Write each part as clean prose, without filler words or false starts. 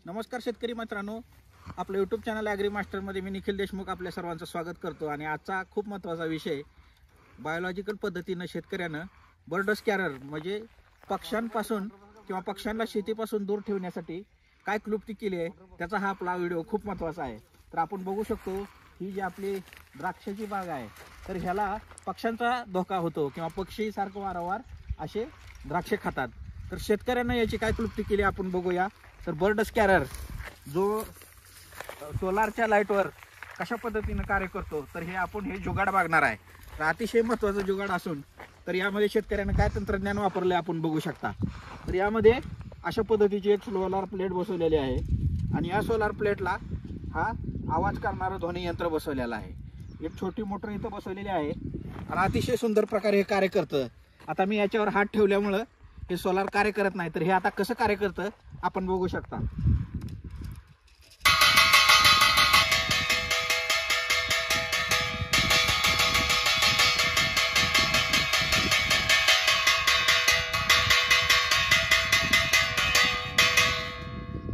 नमस्कार शेतकरी मित्रांनो, आपलं यूट्यूब चॅनल ॲग्री मास्टरमध्ये मी निखिल देशमुख आपल्या सर्वांचं स्वागत करतो। आणि आजचा खूप महत्त्वाचा विषय, बायोलॉजिकल पद्धतीनं शेतकऱ्यानं बर्ड स्कॅरर म्हणजे पक्ष्यांपासून किंवा पक्ष्यांना शेतीपासून दूर ठेवण्यासाठी काय क्लुप्ती केली आहे त्याचा हा आपला व्हिडिओ खूप महत्त्वाचा आहे। तर आपण बघू शकतो ही जी आपली द्राक्षाची बाग आहे, तर ह्याला पक्ष्यांचा धोका होतो किंवा पक्षी सारखं वारंवार असे द्राक्षे खातात। तर शेतकऱ्यांना याची काय क्लुप्ती केली आपण बघूया। तर बर्ड स्कॅरर जो सोलारच्या लाईटवर कशा पद्धतीने कार्य करतो, तर हे आपण हे जुगाड बघणार आहे। तर अतिशय महत्त्वाचं जुगाड असून तर यामध्ये शेतकऱ्यांना काय तंत्रज्ञान वापरले आपण बघू शकता। तर यामध्ये अशा पद्धतीची एक सोलार प्लेट बसवलेली आहे आणि या सोलार प्लेटला हा आवाज करणारं ध्वनी यंत्र बसवलेलं आहे। एक छोटी मोटर इथं बसवलेली आहे आणि अतिशय सुंदर प्रकारे हे कार्य करतं। आता मी याच्यावर हात ठेवल्यामुळं हे सोलार कार्य करत नाही, तर हे आता कसं कार्य करतं आपण बघू शकता।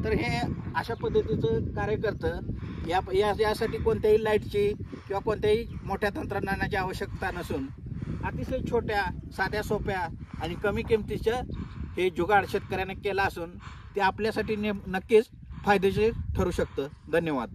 तर हे अशा पद्धतीचं कार्य करतं। यासाठी कोणत्याही लाईटची किंवा कोणत्याही मोठ्या तंत्रज्ञानाची आवश्यकता नसून अतिशय छोट्या साध्या सोप्या आणि कमी किमतीचं हे जुगाड शेतकऱ्याने केला असून ते आपल्यासाठी नक्कीच फायदेशीर ठरू शकतं। धन्यवाद।